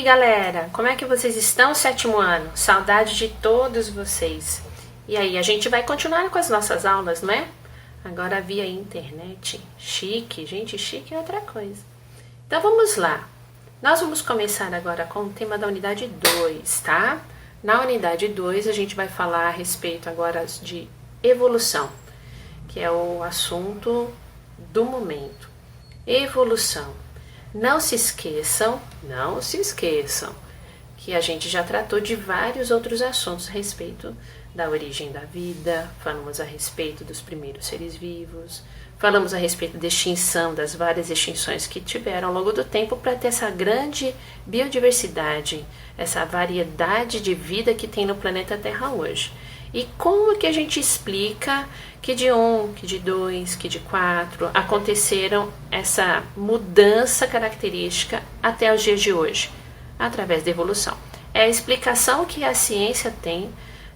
galera, como é que vocês estão, sétimo ano? Saudade de todos vocês. E aí, a gente vai continuar com as nossas aulas, não é? Agora via internet. Chique, gente, chique é outra coisa. Então vamos lá. Nós vamos começar agora com o tema da unidade 2, tá? Na unidade 2 a gente vai falar a respeito agora de evolução, que é o assunto do momento. Evolução. Não se esqueçam, que a gente já tratou de vários outros assuntos a respeito da origem da vida, falamos a respeito dos primeiros seres vivos, falamos a respeito da extinção, das várias extinções que tiveram ao longo do tempo para ter essa grande biodiversidade, essa variedade de vida que tem no planeta Terra hoje. E como que a gente explica que de 1, que de 2, que de 4 aconteceram essa mudança característica até os dias de hoje? Através da evolução. É a explicação que a ciência tem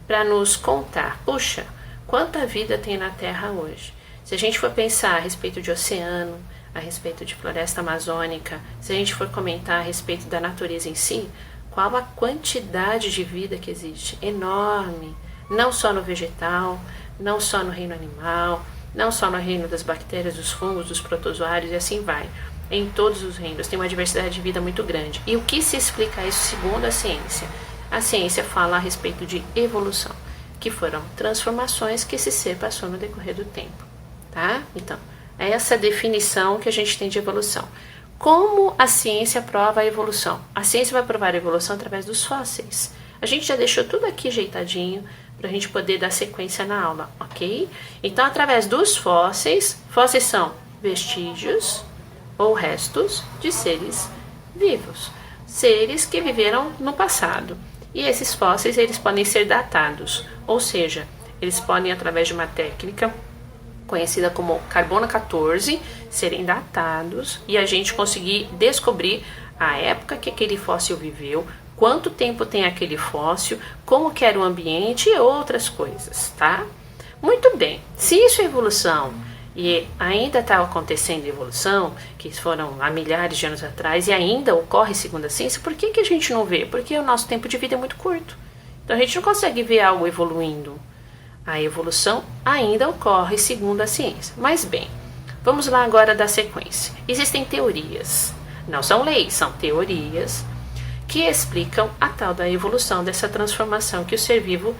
para nos contar, puxa, quanta vida tem na Terra hoje? Se a gente for pensar a respeito de oceano, a respeito de floresta amazônica, se a gente for comentar a respeito da natureza em si, qual a quantidade de vida que existe? Enorme, não só no vegetal, não só no reino animal, não só no reino das bactérias, dos fungos, dos protozoários e assim vai. Em todos os reinos tem uma diversidade de vida muito grande. E o que se explica isso segundo a ciência? A ciência fala a respeito de evolução, que foram transformações que esse ser passou no decorrer do tempo, tá? Então, é essa definição que a gente tem de evolução. Como a ciência prova a evolução? A ciência vai provar a evolução através dos fósseis. A gente já deixou tudo aqui ajeitadinho para a gente poder dar sequência na aula, ok? Então, através dos fósseis são vestígios ou restos de seres vivos, seres que viveram no passado. E esses fósseis, eles podem ser datados, ou seja, eles podem, através de uma técnica conhecida como carbono 14, serem datados e a gente conseguir descobrir a época que aquele fóssil viveu, quanto tempo tem aquele fóssil, como que era o ambiente e outras coisas, tá? Muito bem, se isso é evolução e ainda está acontecendo evolução, que foram há milhares de anos atrás e ainda ocorre segundo a ciência, por que a gente não vê? Porque o nosso tempo de vida é muito curto. Então a gente não consegue ver algo evoluindo. A evolução ainda ocorre segundo a ciência. Mas bem, vamos lá agora dar sequência. Existem teorias, não são leis, são teorias que explicam a tal da evolução, dessa transformação que o ser vivo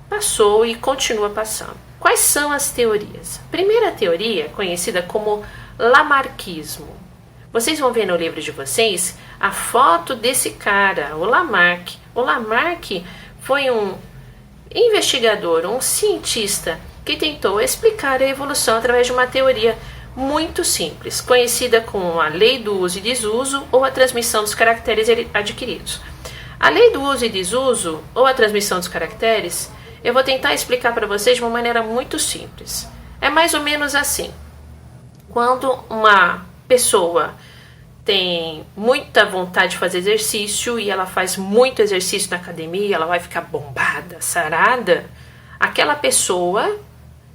passou e continua passando. Quais são as teorias? Primeira teoria, conhecida como Lamarckismo. Vocês vão ver no livro de vocês a foto desse cara, o Lamarck. O Lamarck foi um investigador, um cientista que tentou explicar a evolução através de uma teoria muito simples, conhecida como a lei do uso e desuso ou a transmissão dos caracteres adquiridos. A lei do uso e desuso ou a transmissão dos caracteres, eu vou tentar explicar para vocês de uma maneira muito simples. É mais ou menos assim. Quando uma pessoa tem muita vontade de fazer exercício e ela faz muito exercício na academia, ela vai ficar bombada, sarada, aquela pessoa,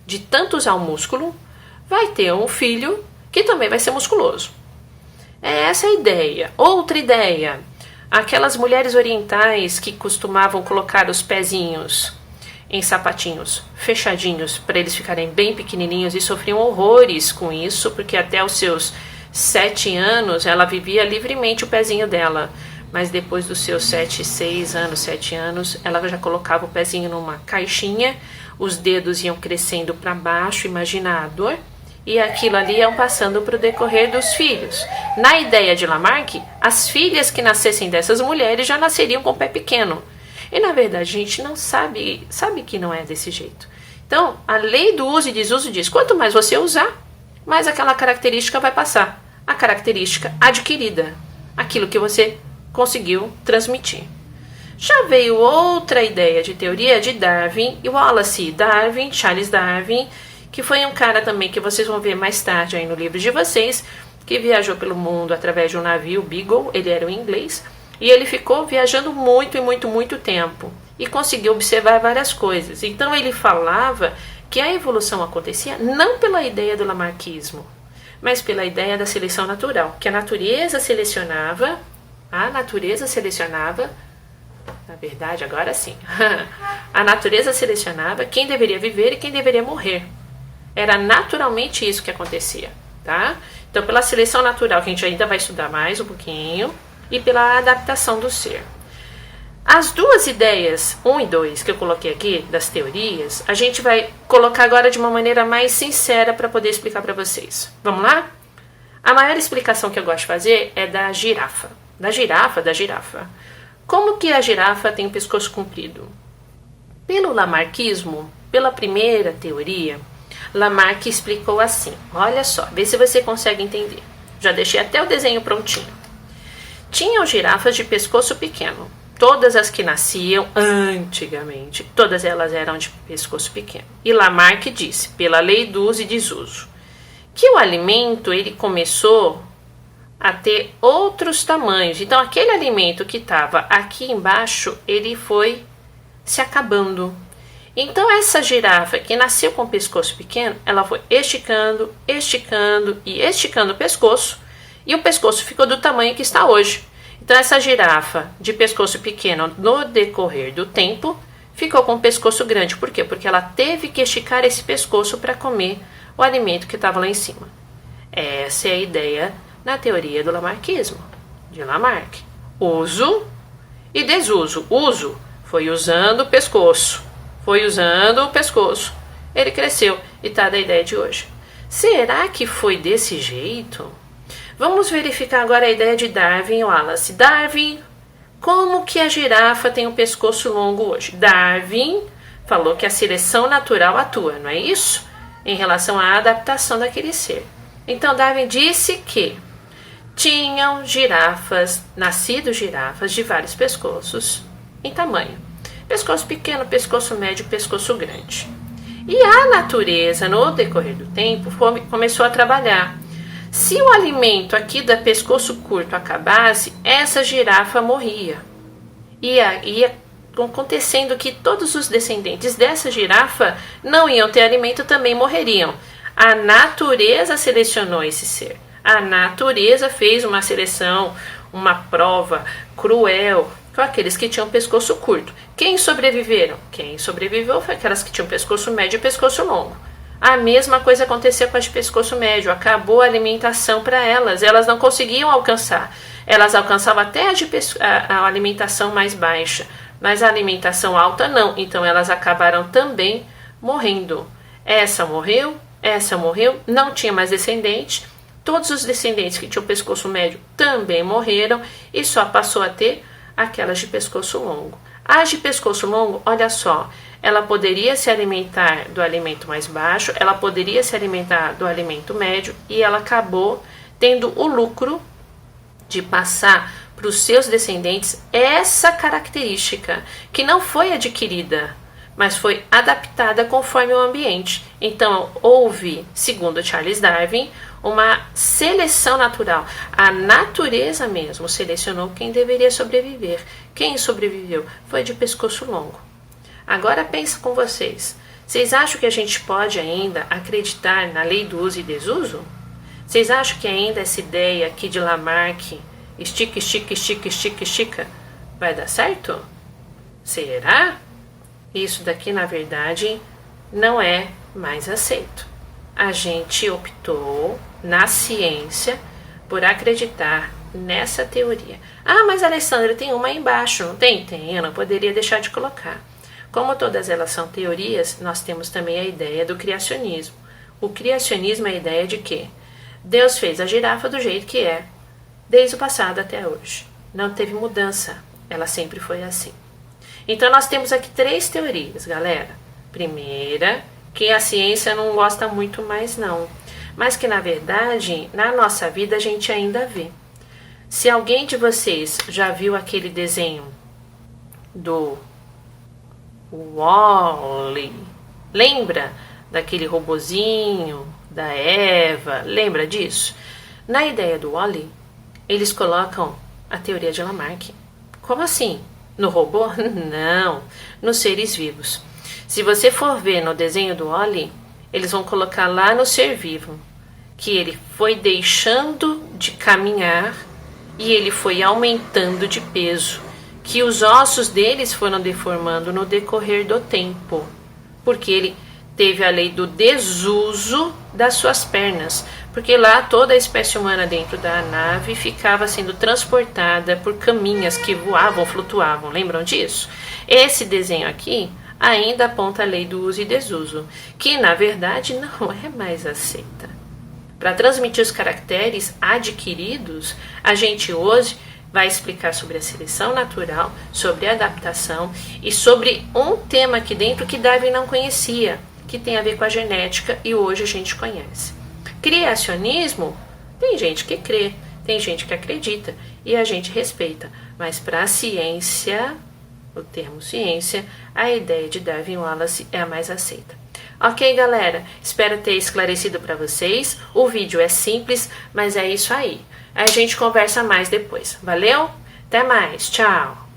de tanto usar o músculo, vai ter um filho que também vai ser musculoso. É essa a ideia. Outra ideia, aquelas mulheres orientais que costumavam colocar os pezinhos em sapatinhos fechadinhos para eles ficarem bem pequenininhos e sofriam horrores com isso, porque até os seus 7 anos ela vivia livremente o pezinho dela, mas depois dos seus 7 anos, ela já colocava o pezinho numa caixinha, os dedos iam crescendo para baixo, imagina a dor, e aquilo ali iam passando para o decorrer dos filhos. Na ideia de Lamarck, as filhas que nascessem dessas mulheres já nasceriam com o pé pequeno. E na verdade a gente não sabe que não é desse jeito. Então, a lei do uso e desuso diz, quanto mais você usar, mais aquela característica vai passar. A característica adquirida, aquilo que você conseguiu transmitir. Já veio outra ideia de teoria de Darwin e Wallace Darwin, Charles Darwin, que foi um cara também que vocês vão ver mais tarde aí no livro de vocês, que viajou pelo mundo através de um navio Beagle, ele era um inglês, e ele ficou viajando muito tempo e conseguiu observar várias coisas. Então ele falava que a evolução acontecia não pela ideia do lamarckismo, mas pela ideia da seleção natural, que a natureza selecionava A natureza selecionava, na verdade, agora sim, a natureza selecionava quem deveria viver e quem deveria morrer. Era naturalmente isso que acontecia, tá? Então, pela seleção natural, que a gente ainda vai estudar mais um pouquinho, e pela adaptação do ser. As duas ideias, 1 e 2, que eu coloquei aqui, das teorias, a gente vai colocar agora de uma maneira mais sincera para poder explicar para vocês. Vamos lá? A maior explicação que eu gosto de fazer é da girafa. Da girafa. Como que a girafa tem o pescoço comprido? Pelo lamarckismo, pela primeira teoria, Lamarck explicou assim. Olha só, vê se você consegue entender. Já deixei até o desenho prontinho. Tinham girafas de pescoço pequeno. Todas as que nasciam antigamente, todas elas eram de pescoço pequeno. E Lamarck disse, pela lei do uso e desuso, que o alimento ele começou a ter outros tamanhos. Então, aquele alimento que estava aqui embaixo, ele foi se acabando. Então, essa girafa que nasceu com o pescoço pequeno, ela foi esticando, esticando e esticando o pescoço, e o pescoço ficou do tamanho que está hoje. Então, essa girafa de pescoço pequeno, no decorrer do tempo, ficou com o pescoço grande. Por quê? Porque ela teve que esticar esse pescoço para comer o alimento que estava lá em cima. Essa é a ideia na teoria do lamarckismo, de Lamarck. Uso e desuso. Uso foi usando o pescoço. Foi usando o pescoço. Ele cresceu e está da ideia de hoje. Será que foi desse jeito? Vamos verificar agora a ideia de Darwin e Wallace. Darwin, como que a girafa tem um pescoço longo hoje? Darwin falou que a seleção natural atua, não é isso? Em relação à adaptação daquele ser. Então Darwin disse que tinham girafas, nascido girafas de vários pescoços em tamanho. Pescoço pequeno, pescoço médio, pescoço grande. E a natureza, no decorrer do tempo, começou a trabalhar. Se o alimento aqui da pescoço curto acabasse, essa girafa morria. Ia acontecendo que todos os descendentes dessa girafa não iam ter alimento, também morreriam. A natureza selecionou esse ser. A natureza fez uma seleção, uma prova cruel com aqueles que tinham pescoço curto. Quem sobreviveram? Quem sobreviveu foi aquelas que tinham pescoço médio e pescoço longo. A mesma coisa aconteceu com as de pescoço médio. Acabou a alimentação para elas. Elas não conseguiam alcançar. Elas alcançavam até a alimentação mais baixa, mas a alimentação alta não. Então elas acabaram também morrendo. Essa morreu, não tinha mais descendente. Todos os descendentes que tinham pescoço médio também morreram e só passou a ter aquelas de pescoço longo. As de pescoço longo, olha só, ela poderia se alimentar do alimento mais baixo, ela poderia se alimentar do alimento médio e ela acabou tendo o lucro de passar para os seus descendentes essa característica que não foi adquirida, mas foi adaptada conforme o ambiente. Então, houve, segundo Charles Darwin, uma seleção natural. A natureza mesmo selecionou quem deveria sobreviver. Quem sobreviveu foi de pescoço longo. Agora pensa com vocês. Vocês acham que a gente pode ainda acreditar na lei do uso e desuso? Vocês acham que ainda essa ideia aqui de Lamarck, estica, estica, estica, estica, estica, vai dar certo? Será? Isso daqui, na verdade, não é mais aceito. A gente optou, na ciência, por acreditar nessa teoria. Ah, mas Alessandra, tem uma aí embaixo, não tem? Tem, eu não poderia deixar de colocar. Como todas elas são teorias, nós temos também a ideia do criacionismo. O criacionismo é a ideia de que Deus fez a girafa do jeito que é, desde o passado até hoje. Não teve mudança, ela sempre foi assim. Então nós temos aqui 3 teorias, galera. Primeira, que a ciência não gosta muito mais não, mas que na verdade, na nossa vida a gente ainda vê. Se alguém de vocês já viu aquele desenho do Wall-E, lembra daquele robozinho, da Eva, lembra disso? Na ideia do Wall-E, eles colocam a teoria de Lamarck. Como assim? No robô? Não, nos seres vivos. Se você for ver no desenho do Wall-E, eles vão colocar lá no ser vivo que ele foi deixando de caminhar e ele foi aumentando de peso, que os ossos deles foram deformando no decorrer do tempo, porque ele teve a lei do desuso das suas pernas, porque lá toda a espécie humana dentro da nave ficava sendo transportada por caminhas que voavam, flutuavam, lembram disso? Esse desenho aqui ainda aponta a lei do uso e desuso, que na verdade não é mais aceita. Para transmitir os caracteres adquiridos, a gente hoje vai explicar sobre a seleção natural, sobre a adaptação e sobre um tema aqui dentro que Darwin não conhecia, que tem a ver com a genética e hoje a gente conhece. Criacionismo, tem gente que crê, tem gente que acredita e a gente respeita, mas para a ciência, o termo ciência, a ideia de Darwin Wallace é a mais aceita. Ok, galera? Espero ter esclarecido para vocês. O vídeo é simples, mas é isso aí. A gente conversa mais depois. Valeu? Até mais. Tchau!